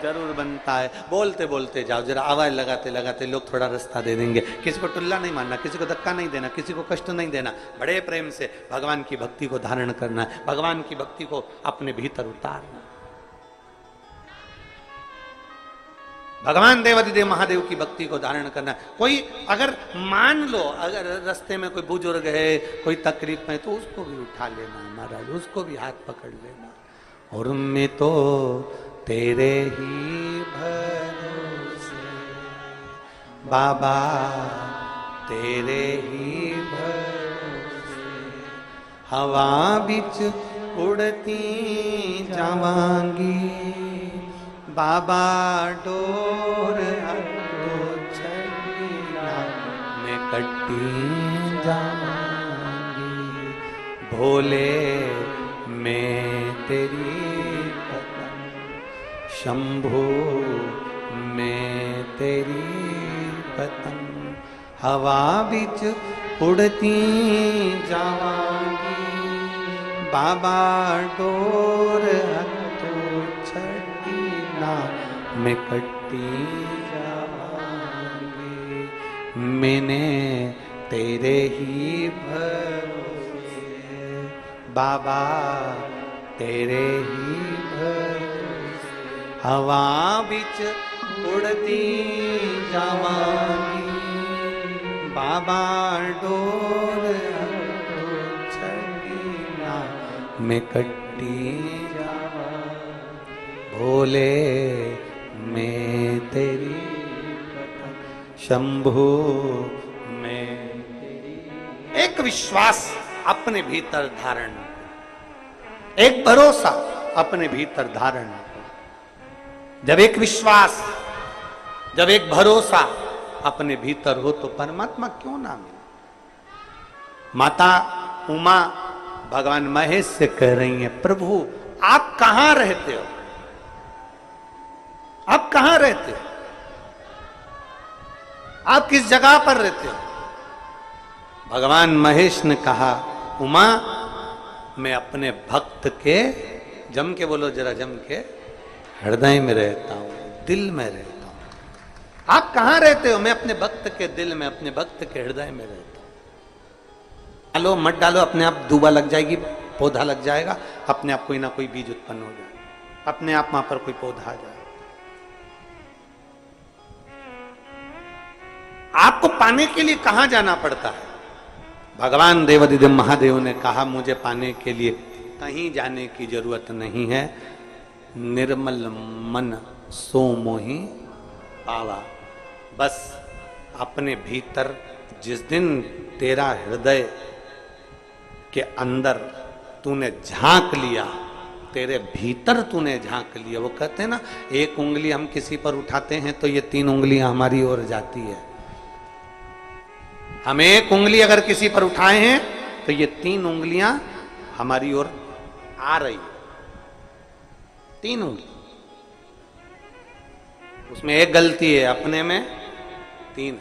जरूर बनता है। बोलते बोलते जाओ, जरा आवाज लगाते लगाते लोग थोड़ा रास्ता दे देंगे। किसी को टुल्ला नहीं मारना, किसी को धक्का नहीं देना, किसी को कष्ट नहीं देना। बड़े प्रेम से भगवान की भक्ति को धारण करना है, भगवान की भक्ति को अपने भीतर उतारना। भगवान देवाधिदेव महादेव की भक्ति को धारण करना। कोई अगर मान लो अगर रास्ते में कोई बुजुर्ग है, कोई तकलीफ में, तो उसको भी उठा लेना महाराज, उसको भी हाथ पकड़ लेना। और मैं तो तेरे ही भरोसे बाबा, तेरे ही भरोसे हवा बिच उड़ती जावांगी बाबा, डोर हटो छड़ीना मैं कट्टी जावांगी। भोले मैं तेरी शंभो मैं तेरी पतंग, हवा बिच उड़ती जावांगी बाबा, डोर हथो छड़ीना मैं कट्टी जावांगी। मैंने तेरे ही भरोसे बाबा, तेरे ही भरोसे हवा बिच उड़ती जावांगी बाबा, डोर हथो छड़ीना मैं कट्टी जावांगी। भोले मैं तेरी शंभु मैं तेरी। एक विश्वास अपने भीतर धारण, एक भरोसा अपने भीतर धारण। जब एक विश्वास, जब एक भरोसा अपने भीतर हो तो परमात्मा क्यों ना मिले। माता उमा भगवान महेश से कह रही हैं, प्रभु आप कहां रहते हो, आप कहां रहते हो, आप किस जगह पर रहते हो। भगवान महेश ने कहा, उमा मैं अपने भक्त के, जम के बोलो जरा, जम के, हृदय में रहता हूं, दिल में रहता हूं। आप कहां रहते हो? मैं अपने भक्त के दिल में, अपने भक्त के हृदय में रहता हूं। डालो मत डालो, अपने आप दूबा लग जाएगी, पौधा लग जाएगा, अपने आप कोई ना कोई बीज उत्पन्न हो जाएगा, अपने आप वहां पर कोई पौधा आ जाएगा। आपको पाने के लिए कहां जाना पड़ता है? भगवान देवाधिदेव महादेव ने कहा, मुझे पाने के लिए कहीं जाने की जरूरत नहीं है, निर्मल मन सो मोहि पावा। बस अपने भीतर जिस दिन तेरा हृदय के अंदर तूने झांक लिया, तेरे भीतर तूने झांक लिया। वो कहते हैं ना, एक उंगली हम किसी पर उठाते हैं तो ये 3 उंगलियां हमारी ओर जाती है। हम एक उंगली अगर किसी पर उठाए हैं तो ये 3 उंगलियां हमारी ओर आ रही है। 3 उंगली, उसमें एक गलती है, अपने में 3।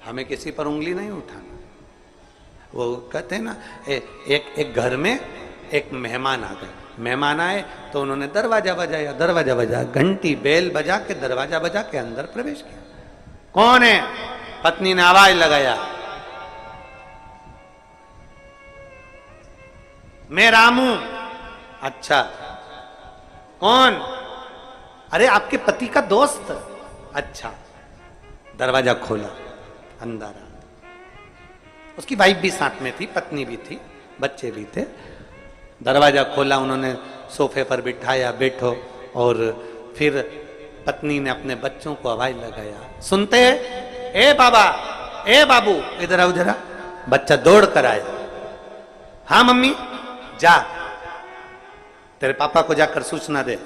हमें किसी पर उंगली नहीं उठाना। वो कहते हैं ना, एक घर में एक मेहमान आ गए, मेहमान आए तो उन्होंने दरवाजा बजाया, दरवाजा बजा, घंटी बेल बजा के दरवाजा बजा के अंदर प्रवेश किया। कौन है? पत्नी ने आवाज लगाया, मैं रामू। अच्छा, कौन? अरे आपके पति का दोस्त। अच्छा, दरवाजा खोला, अंदर आ। उसकी वाइफ भी साथ में थी, पत्नी भी थी, बच्चे भी थे। दरवाजा खोला, उन्होंने सोफे पर बिठाया, बैठो। और फिर पत्नी ने अपने बच्चों को आवाज लगाया, सुनते हैं? ए बाबा, ए बाबू, इधर आओ जरा। बच्चा दौड़ कर आया, हाँ मम्मी, जा तेरे पापा को जाकर सूचना दे,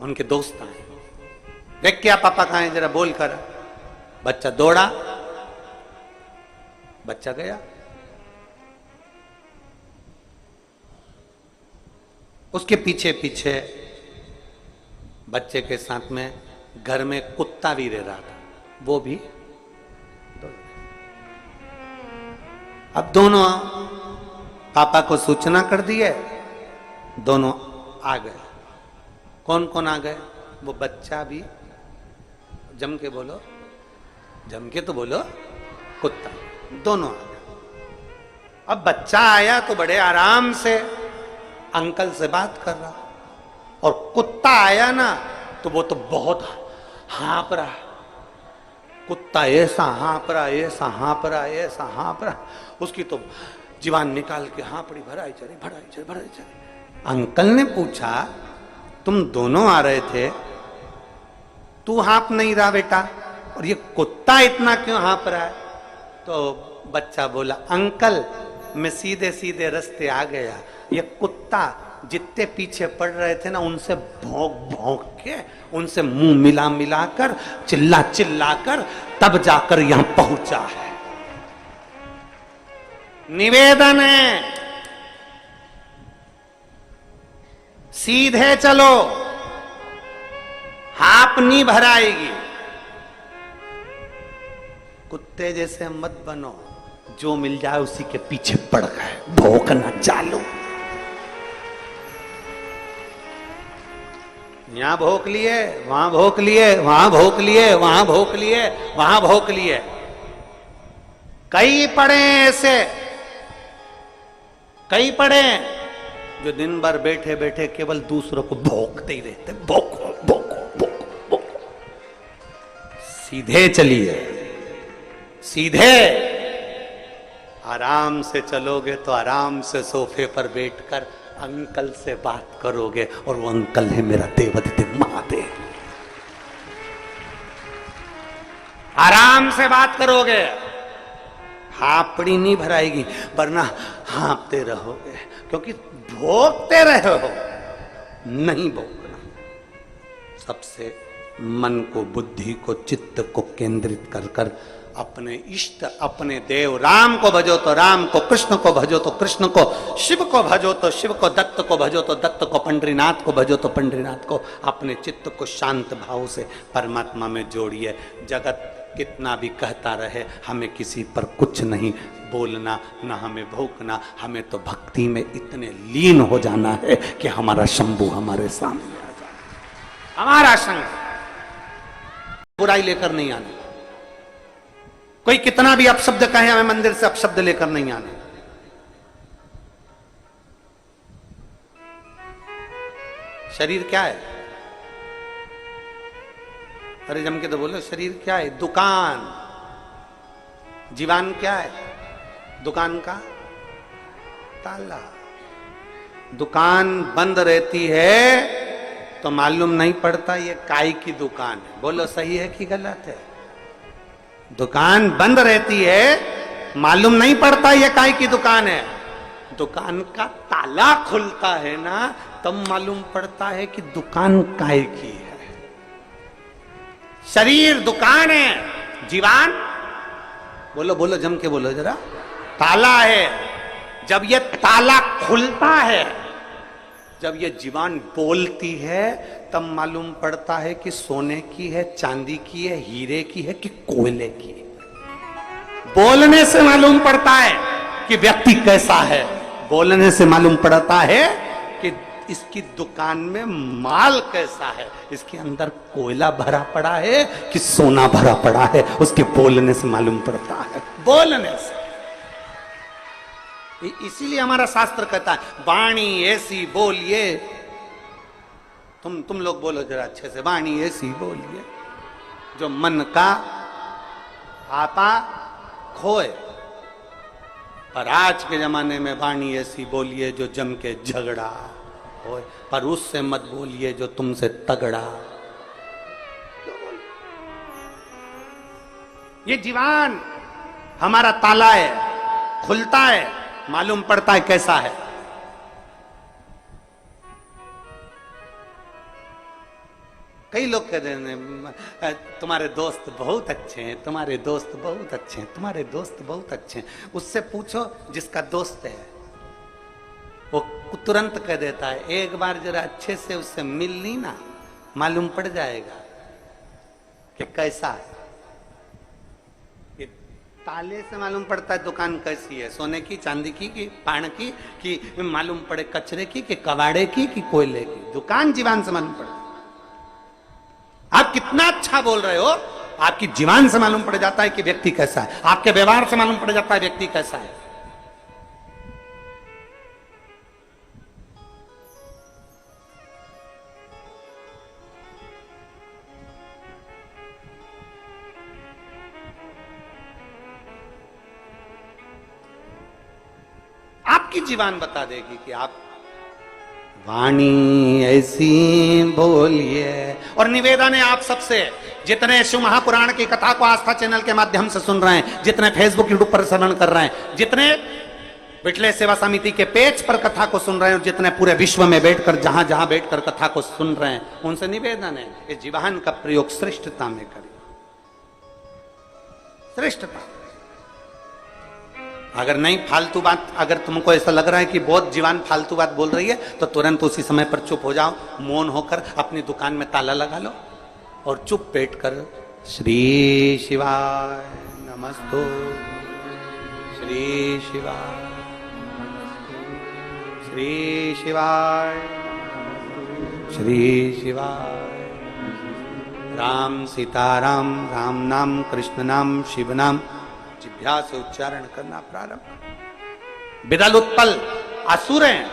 उनके दोस्त आए। देख क्या पापा कहां है, जरा बोल कर। बच्चा दौड़ा, बच्चा गया। उसके पीछे पीछे बच्चे के साथ में घर में कुत्ता भी रह रहा था, वो भी। अब दोनों पापा को सूचना कर दी है, दोनों आ गए। कौन कौन आ गए? वो बच्चा भी, जम के बोलो, जम के तो बोलो, कुत्ता, दोनों आ गए। अब बच्चा आया तो बड़े आराम से अंकल से बात कर रहा, और कुत्ता आया ना तो वो तो बहुत हाँप रहा। कुत्ता ऐसा हाँप रहा, ऐसा हाँप रहा, ऐसा हाँप रहा, उसकी तो जीवान निकाल के हाँपड़ी भराई चली, भराई चली, भराई चली। अंकल ने पूछा, तुम दोनों आ रहे थे, तू हाँप नहीं रहा बेटा, और ये कुत्ता इतना क्यों हाँप रहा है? तो बच्चा बोला, अंकल मैं सीधे सीधे रास्ते आ गया, ये कुत्ता जितने पीछे पड़ रहे थे ना, उनसे भौंक भौंक के, उनसे मुंह मिला मिला कर, चिल्ला चिल्ला कर, तब जाकर यहां पहुंचा है। निवेदन है, सीधे चलो, हाप नहीं भराएगी। कुत्ते जैसे मत बनो, जो मिल जाए उसी के पीछे पड़ गए, भौंकना चालू। यहां भौंक लिए, वहां भौंक लिए, वहां भौंक लिए, वहां भौंक लिए, वहां भौंक लिए। कई पड़े ऐसे, कई पड़े जो दिन भर बैठे बैठे केवल दूसरों को भौंकते ही रहते, भौंको भौंको भौंको भौंको। सीधे चलिए, सीधे। आराम से चलोगे तो आराम से सोफे पर बैठकर अंकल से बात करोगे, और वो अंकल है मेरा देवाधिदेव महादेव। आराम से बात करोगे, हापड़ी नहीं भराएगी, वरना हाँपते रहोगे, क्योंकि भोगते रहे हो। नहीं भोगना, सबसे मन को, बुद्धि को, चित्त को केंद्रित कर कर अपने इष्ट, अपने देव राम को भजो तो राम को, कृष्ण को भजो तो कृष्ण को, शिव को भजो तो शिव को, दत्त को भजो तो दत्त को, पंडरीनाथ को भजो तो पंडरीनाथ को। अपने चित्त को शांत भाव से परमात्मा में जोड़िए। जगत कितना भी कहता रहे, हमें किसी पर कुछ नहीं बोलना, ना हमें भौंकना, हमें तो भक्ति में इतने लीन हो जाना है कि हमारा शंभू हमारे सामने आ जाए। हमारा शंकर बुराई लेकर नहीं आना। कोई कितना भी अपशब्द कहे, हमें मंदिर से अपशब्द लेकर नहीं आना। शरीर क्या है? अरे जम के तो बोलो, शरीर क्या है? दुकान। जीवान क्या है? दुकान का ताला। दुकान बंद रहती है तो मालूम नहीं पड़ता ये काय की दुकान है। बोलो सही है कि गलत है? दुकान बंद रहती है, मालूम नहीं पड़ता ये काय की दुकान है। दुकान का ताला खुलता है ना, तब मालूम पड़ता है कि दुकान काय की है। शरीर दुकान है, जीवान बोलो बोलो जम के बोलो जरा, ताला है। जब ये ताला खुलता है, जब ये जीवान बोलती है, तब मालूम पड़ता है कि सोने की है, चांदी की है, हीरे की है कि कोयले की है। बोलने से मालूम पड़ता है कि व्यक्ति कैसा है। बोलने से मालूम पड़ता है कि इसकी दुकान में माल कैसा है, इसके अंदर कोयला भरा पड़ा है कि सोना भरा पड़ा है। उसके बोलने से मालूम पड़ता है, बोलने से। इसीलिए हमारा शास्त्र कहता है वाणी ऐसी बोलिए। तुम लोग बोलो जरा अच्छे से, वाणी ऐसी बोलिए जो मन का आता खोए। पर आज के जमाने में वाणी ऐसी बोलिए जो जम के झगड़ा होए, पर उससे मत बोलिए जो तुमसे तगड़ा। ये जीवान हमारा ताला है, खुलता है, मालूम पड़ता है कैसा है। कई लोग कहते हैं तुम्हारे दोस्त बहुत अच्छे हैं, तुम्हारे दोस्त बहुत अच्छे हैं, तुम्हारे दोस्त बहुत अच्छे हैं। उससे पूछो जिसका दोस्त है, वो तुरंत कह देता है। एक बार जरा अच्छे से उससे मिल ली ना, मालूम पड़ जाएगा कि कैसा है। ताले से मालूम पड़ता है दुकान कैसी है, सोने की, चांदी की कि पान की, कि मालूम पड़े कचरे की कि कबाड़े की कि कोयले की। दुकान जीवान से मालूम पड़ता है। आप कितना अच्छा बोल रहे हो, आपकी जीवन से मालूम पड़ जाता है कि व्यक्ति कैसा है, आपके व्यवहार से मालूम पड़ जाता है व्यक्ति कैसा है। आपकी जीवन बता देगी कि आप वाणी ऐसी बोलिए। और निवेदन है आप सबसे, जितने शिव महापुराण की कथा को आस्था चैनल के माध्यम से सुन रहे हैं, जितने फेसबुक यूट्यूब पर श्रवण कर रहे हैं, जितने विठले सेवा समिति के पेज पर कथा को सुन रहे हैं, और जितने पूरे विश्व में बैठकर जहां जहां बैठकर कथा को सुन रहे हैं, उनसे निवेदन है कि जीवन का प्रयोग श्रेष्ठता में करें। श्रेष्ठता, अगर नहीं फालतू बात, अगर तुमको ऐसा लग रहा है कि बहुत जीवान फालतू बात बोल रही है, तो तुरंत उसी समय पर चुप हो जाओ, मौन होकर अपनी दुकान में ताला लगा लो और चुप बैठ कर श्री शिवाय नमस्तो, श्री शिवाय, श्री शिवाय, श्री शिवाय, राम सीताराम, राम नाम, कृष्ण नाम, शिव नाम जिभ्या से उच्चारण करना प्रारंभ। बिदल उत्पल असुर हैं,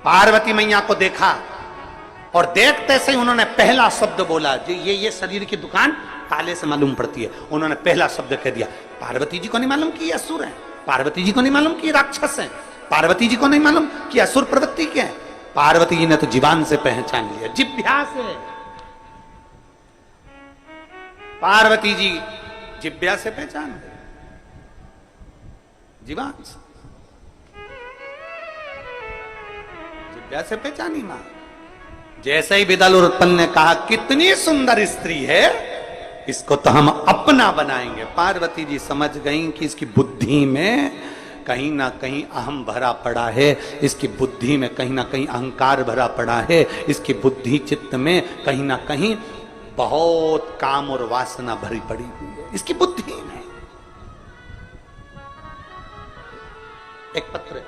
पार्वती मैया को देखा और देखते से उन्होंने पहला शब्द बोला, जो ये शरीर की दुकान ताले से मालूम पड़ती है, उन्होंने पहला शब्द कह दिया। पार्वती जी को नहीं मालूम कि ये असुर हैं, पार्वती जी को नहीं मालूम कि राक्षस हैं, पार्वती जी को नहीं मालूम कि असुर प्रवृत्ति के हैं। पार्वती जी ने तो जीवान से पहचान लिया, जिभ्या से। पार्वती जी जिभ्या से पहचान गए, जीवान से, जिभ्या से पहचानी मां। जैसे ही बिदल और उत्पल ने कहा कितनी सुंदर स्त्री है, इसको तो हम अपना बनाएंगे, पार्वती जी समझ गई कि इसकी बुद्धि में कहीं ना कहीं अहम भरा पड़ा है, इसकी बुद्धि में कहीं ना कहीं अहंकार भरा पड़ा है, इसकी बुद्धि चित्त में कहीं ना कहीं बहुत काम और वासना भरी पड़ी हुई है इसकी बुद्धि में। एक पत्र